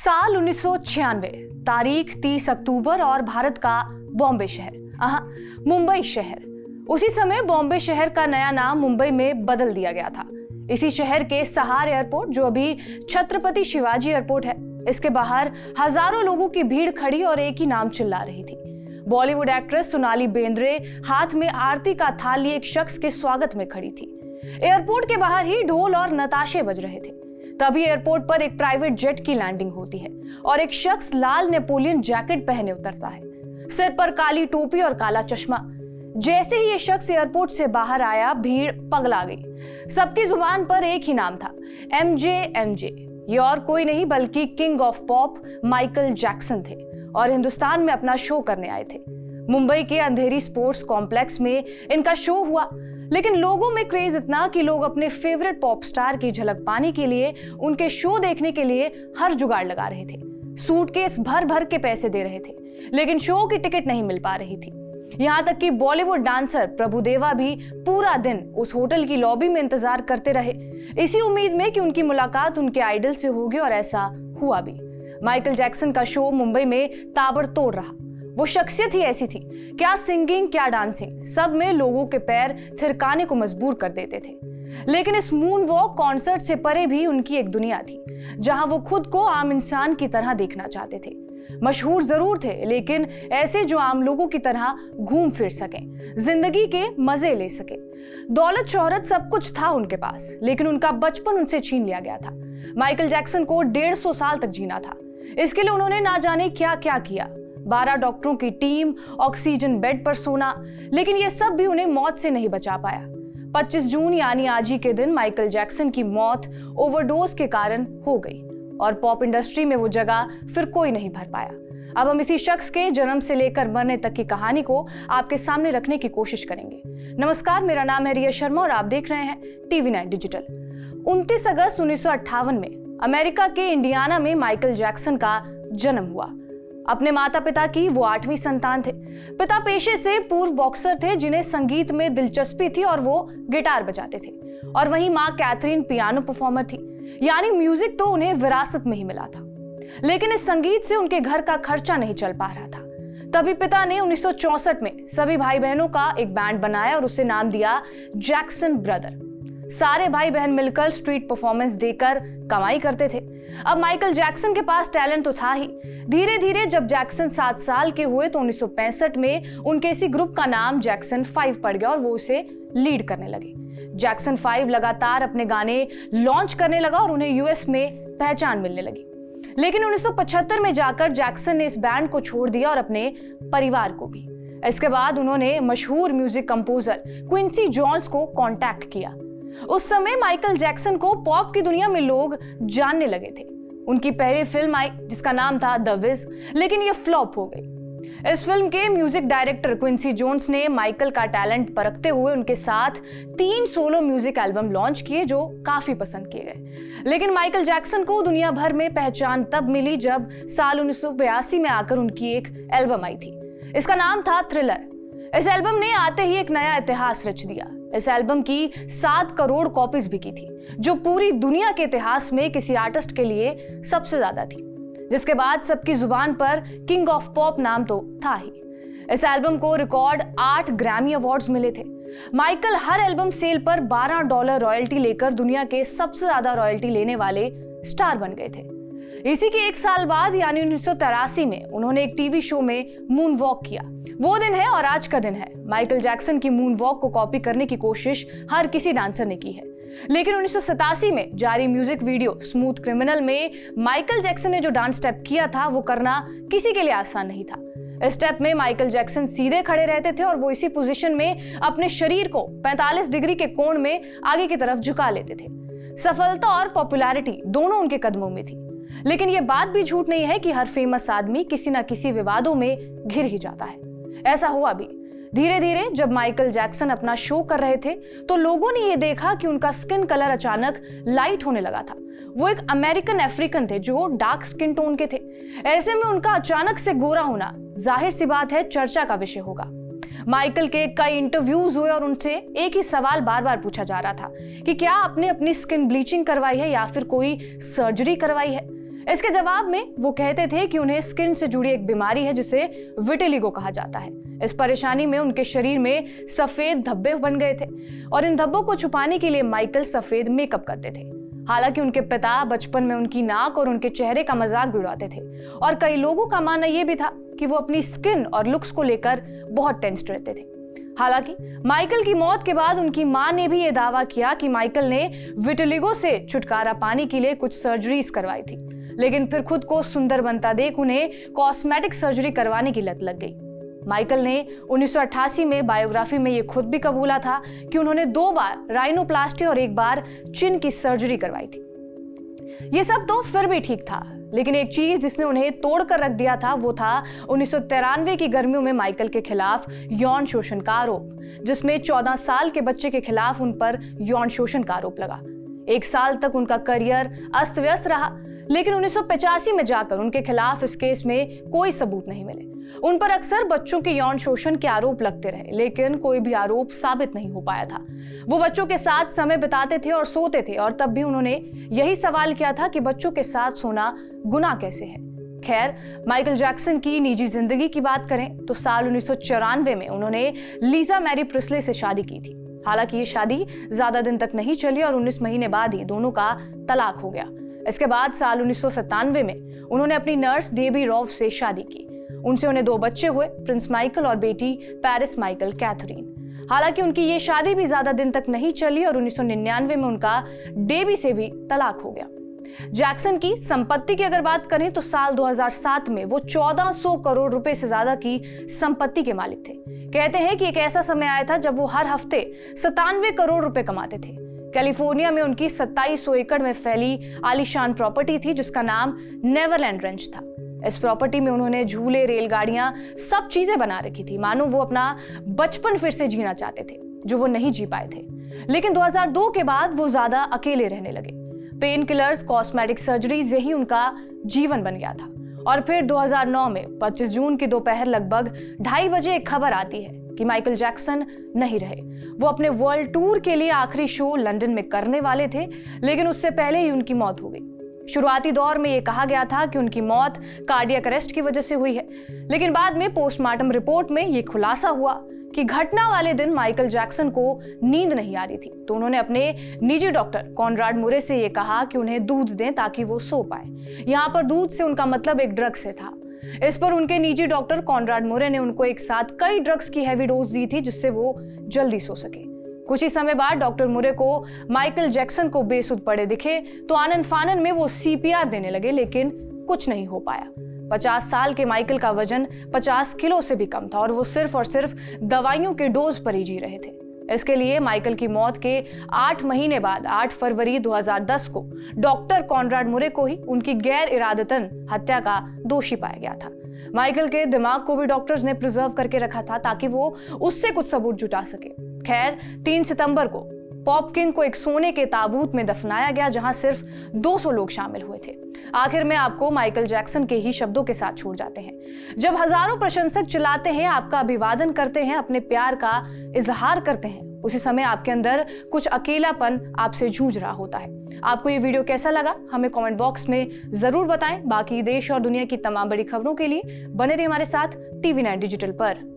साल 1996, तारीख 30 अक्टूबर और भारत का बॉम्बे शहर, मुंबई शहर। उसी समय बॉम्बे शहर का नया नाम मुंबई में बदल दिया गया था। इसी शहर के सहार एयरपोर्ट, जो अभी छत्रपति शिवाजी एयरपोर्ट है, इसके बाहर हजारों लोगों की भीड़ खड़ी और एक ही नाम चिल्ला रही थी। बॉलीवुड एक्ट्रेस सोनाली बेंद्रे हाथ में आरती का थाल लिए एक शख्स के स्वागत में खड़ी थी। एयरपोर्ट के बाहर ही ढोल और नताशे बज रहे थे। तभी एयरपोर्ट पर एक प्राइवेट जेट की लैंडिंग होती है और एक शख्स लाल नेपोलियन जैकेट पहने उतरता है, सिर पर काली टोपी और काला चश्मा। जैसे ही ये शख्स एयरपोर्ट से बाहर आया, भीड़ पगला गई। सबकी जुबान पर एक ही नाम था, एमजे। ये और कोई नहीं बल्कि king of pop Michael Jackson थे और हिंदुस्तान में अपना शो करने आए थे। मुंबई के अंधेरी स्पोर्ट्स कॉम्प्लेक्स में इनका शो हुआ, लेकिन लोगों में क्रेज इतना कि लोग अपने फेवरेट पॉप स्टार की झलक पाने के लिए, उनके शो देखने के लिए हर जुगाड़ लगा रहे थे। सूटकेस भर भर के पैसे दे रहे थे, लेकिन शो की टिकट नहीं मिल पा रही थी। यहाँ तक कि बॉलीवुड डांसर प्रभुदेवा भी पूरा दिन उस होटल की लॉबी में इंतजार करते रहे, इसी उम्मीद में कि उनकी मुलाकात उनके आइडल से होगी, और ऐसा हुआ भी। माइकल जैक्सन का शो मुंबई में ताबड़तोड़ रहा। वो शख्सियत ही ऐसी थी, क्या सिंगिंग क्या डांसिंग, सब में लोगों के पैर थिरकाने को मजबूर कर देते थे। लेकिन इस मून वॉक कॉन्सर्ट से परे भी उनकी एक दुनिया थी, जहां वो खुद को आम इंसान की तरह देखना चाहते थे। मशहूर जरूर थे, लेकिन ऐसे जो आम लोगों की तरह घूम फिर सकें, जिंदगी के मजे ले सकें। दौलत शोहरत सब कुछ था उनके पास, लेकिन उनका बचपन उनसे छीन लिया गया था। माइकल जैक्सन को 150 साल तक जीना था। इसके लिए उन्होंने ना जाने क्या क्या किया, 12 डॉक्टरों की टीम, ऑक्सीजन बेड पर सोना, लेकिन ये सब भी उन्हें मौत से नहीं बचा पाया। 25 जून यानी आज ही के दिन माइकल जैक्सन की मौत ओवरडोज के कारण हो गई और पॉप इंडस्ट्री में वो जगह फिर कोई नहीं भर पाया। अब हम इसी शख्स के जन्म से लेकर मरने तक की कहानी को आपके सामने रखने की कोशिश करेंगे। नमस्कार, मेरा नाम है रिया शर्मा और आप देख रहे हैं टीवी 9 डिजिटल। 29 अगस्त 1958 में अमेरिका के इंडियाना में माइकल जैक्सन का जन्म हुआ। अपने माता पिता की वो 8वीं संतान थे। पिता पेशे से पूर्व बॉक्सर थे, जिन्हें संगीत में दिलचस्पी थी और वो गिटार बजाते थे, और वहीं माँ कैथरीन पियानो परफॉर्मर थी, यानी म्यूजिक तो उन्हें विरासत में ही मिला था। लेकिन इस संगीत से उनके घर का खर्चा नहीं चल पा रहा था। तभी पिता ने 1964 में सभी भाई बहनों का एक बैंड बनाया और उसे नाम दिया जैक्सन ब्रदर। सारे भाई बहन मिलकर स्ट्रीट परफॉर्मेंस देकर कमाई करते थे। अब माइकल जैक्सन के पास टैलेंट तो था ही। धीरे धीरे जब जैक्सन 7 साल के हुए तो 1965 में उनके इसी ग्रुप का नाम जैक्सन 5 पड़ गया और वो उसे लीड करने लगे। जैक्सन 5 लगातार अपने गाने लॉन्च करने लगा और उन्हें यूएस में पहचान मिलने लगी। लेकिन 1975 में जाकर जैक्सन ने इस बैंड को छोड़ दिया और अपने परिवार को भी। इसके बाद उन्होंने मशहूर म्यूजिक कंपोजर क्विंसी जोन्स को कांटेक्ट किया। उस समय माइकल जैक्सन को पॉप की दुनिया में लोग जानने लगे थे। उनकी पहली फिल्म आई जिसका नाम था द विज, लेकिन ये फ्लॉप हो गई। इस फिल्म के म्यूजिक डायरेक्टर क्विंसी जोन्स ने माइकल का टैलेंट परखते हुए उनके साथ 3 सोलो म्यूजिक एल्बम लॉन्च किए, जो काफी पसंद किए गए। लेकिन माइकल जैक्सन को दुनिया भर में पहचान तब मिली जब साल 1982 में आकर उनकी एक एल्बम आई थी। इसका नाम था थ्रिलर। इस एल्बम ने आते ही एक नया इतिहास रच दिया। इस एल्बम की 7 करोड़ कॉपीज बिकी थी, जो पूरी दुनिया के इतिहास में किसी आर्टिस्ट के लिए सबसे ज्यादा थी। जिसके बाद सबकी जुबान पर किंग ऑफ पॉप नाम तो था ही। इस एल्बम को रिकॉर्ड 8 ग्रैमी अवार्ड्स मिले थे। माइकल हर एल्बम सेल पर $12 रॉयल्टी लेकर दुनिया के सबसे ज्यादा रॉयल्टी लेने वाले स्टार बन गए थे। इसी के 1 साल बाद यानी 1983 में उन्होंने एक टीवी शो में मून वॉक किया। वो दिन है और आज का दिन है। माइकल जैक्सन की मून वॉक को कॉपी करने की कोशिश हर किसी डांसर ने की है, लेकिन 1987 में जारी म्यूजिक वीडियो स्मूथ क्रिमिनल में माइकल जैक्सन ने जो डांस स्टेप किया था, वो करना किसी के लिए आसान नहीं था। इस स्टेप में माइकल जैक्सन सीधे खड़े रहते थे और वो इसी पोजीशन में अपने शरीर को 45 डिग्री के कोण में आगे की तरफ झुका लेते थे। सफलता और पॉपुलैरिटी दोनों उनके कदमों में थी। लेकिन ये बात भी झूठ नहीं है कि हर फेमस आदमी किसी ना किसी विवादों में घिर ही जाता है। ऐसा हुआ भी। धीरे धीरे जब माइकल जैक्सन अपना शो कर रहे थे तो लोगों ने ये देखा कि उनका स्किन कलर अचानक लाइट होने लगा था। वो एक अमेरिकन अफ्रीकन थे जो डार्क स्किन टोन के थे। ऐसे में उनका अचानक से गोरा होना जाहिर सी बात है चर्चा का विषय होगा। माइकल के कई इंटरव्यूज हुए और उनसे एक ही सवाल बार बार पूछा जा रहा था कि क्या आपने अपनी स्किन ब्लीचिंग करवाई है या फिर कोई सर्जरी करवाई है। इसके जवाब में वो कहते थे कि उन्हें स्किन से जुड़ी एक बीमारी है जिसे विटिलिगो कहा जाता है। इस परेशानी में उनके शरीर में सफेद धब्बे बन गए थे और इन धब्बों को छुपाने के लिए माइकल सफेद मेकअप करते थे। हालांकि उनके पिता बचपन में उनकी नाक और उनके चेहरे का मजाक भी उड़ाते थे और कई लोगों का मानना यह भी था कि वो अपनी स्किन और लुक्स को लेकर बहुत टेंस्ड रहते थे। हालांकि माइकल की मौत के बाद उनकी मां ने भी यह दावा किया कि माइकल ने विटिलिगो से छुटकारा पाने के लिए कुछ सर्जरीज करवाई थी, लेकिन फिर खुद को सुंदर बनता देख उन्हें कॉस्मेटिक सर्जरी करवाने की लत लग गई। माइकल ने 1988 में बायोग्राफी में यह खुद भी कबूला था कि उन्होंने 2 बार राइनोप्लास्टी और 1 बार चिन की सर्जरी करवाई थी। ये सब तो फिर भी ठीक था, लेकिन एक चीज जिसने उन्हें तोड़कर रख दिया था वो था 1993 की गर्मियों में माइकल के खिलाफ यौन शोषण का आरोप, जिसमें 14 साल के बच्चे के खिलाफ उन पर यौन शोषण का आरोप लगा। 1 साल तक उनका करियर अस्त व्यस्त रहा, लेकिन 1985 में जाकर उनके खिलाफ इस केस में कोई सबूत नहीं मिले। उन पर अक्सर बच्चों के यौन शोषण के आरोप लगते रहे, लेकिन कोई भी आरोप साबित नहीं हो पाया था। वो बच्चों के साथ समय बिताते थे और सोते थे, और तब भी उन्होंने यही सवाल किया था कि बच्चों के साथ सोना गुनाह कैसे है। खैर, माइकल जैक्सन की निजी जिंदगी की बात करें तो साल 1994 में उन्होंने लीजा मैरी प्रिस्ले से शादी की थी। हालांकि ये शादी ज्यादा दिन तक नहीं चली और 19 महीने बाद ही दोनों का तलाक हो गया। इसके बाद साल 1997 में उन्होंने अपनी नर्स डेबी रॉफ से शादी की। उनसे उन्हें 2 बच्चे हुए, प्रिंस माइकल और बेटी पेरिस माइकल कैथरीन। हालांकि उनकी ये शादी भी ज्यादा दिन तक नहीं चली और 1999 में उनका डेबी से भी तलाक हो गया। जैक्सन की संपत्ति की अगर बात करें तो साल 2007 में वो 1400 करोड़ रुपए से ज्यादा की संपत्ति के मालिक थे। कहते हैं कि एक ऐसा समय आया था जब वो हर हफ्ते 97 करोड़ रुपए कमाते थे। कैलिफोर्निया में उनकी 2700 एकड़ में फैली आलीशान प्रॉपर्टी थी जिसका नाम नेवरलैंड रेंच था। इस प्रॉपर्टी में उन्होंने झूले, रेलगाड़ियां, सब चीजें बना रखी थी, मानो वो अपना बचपन फिर से जीना चाहते थे, जो वो नहीं जी पाए थे। लेकिन 2002 के बाद वो ज्यादा अकेले रहने लगे। पेन किलर्स, कॉस्मेटिक सर्जरीज, यही उनका जीवन बन गया था। और फिर 2009 में 25 जून की दोपहर लगभग 2:30 बजे एक खबर आती है कि माइकल जैक्सन नहीं रहे। वो अपने वर्ल्ड टूर के लिए आखिरी शो लंदन में करने वाले थे, लेकिन उससे पहले ही उनकी मौत हो गई। शुरुआती दौर में यह कहा गया था कि उनकी मौत कार्डियक अरेस्ट की वजह से हुई है, लेकिन बाद में पोस्टमार्टम रिपोर्ट में यह खुलासा हुआ कि घटना वाले दिन माइकल जैक्सन को नींद नहीं आ रही थी, तो उन्होंने अपने निजी डॉक्टर कॉनराड मुरे से यह कहा कि उन्हें दूध दें ताकि वो सो पाए। यहाँ पर दूध से उनका मतलब एक ड्रग से था। इस पर उनके निजी डॉक्टर कॉनराड मुरे ने उनको एक साथ कई ड्रग्स की हैवी डोज दी थी जिससे वो जल्दी सो सके। कुछ ही समय बाद डॉक्टर मुरे को माइकल जैक्सन को बेसुध पड़े दिखे तो आनन फानन में वो सीपीआर देने लगे, लेकिन कुछ नहीं हो पाया। 50 साल के माइकल का वजन 50 किलो से भी कम था और वो सिर्फ और सिर्फ दवाइयों के डोज पर ही जी रहे थे। इसके लिए माइकल की मौत के 8 महीने बाद 8 फरवरी 2010 को डॉक्टर कॉनराड मुरे को ही उनकी गैर इरादतन हत्या का दोषी पाया गया था। माइकल के दिमाग को भी डॉक्टर्स ने प्रिजर्व करके रखा था ताकि वो उससे कुछ सबूत जुटा सके। खैर, 3 सितंबर को पॉप किंग को एक सोने के ताबूत में दफनाया गया जहां सिर्फ 200 लोग शामिल हुए थे। आखिर में आपको माइकल जैक्सन के ही शब्दों के साथ छोड़ जाते हैं। जब हजारों प्रशंसक चिल्लाते हैं, आपका अभिवादन करते हैं, अपने प्यार का इजहार करते हैं, उसी समय आपके अंदर कुछ अकेलापन आपसे जूझ रहा होता है। आपको ये वीडियो कैसा लगा हमें कमेंट बॉक्स में जरूर बताएं। बाकी देश और दुनिया की तमाम बड़ी खबरों के लिए बने रहिए हमारे साथ TV9 डिजिटल पर।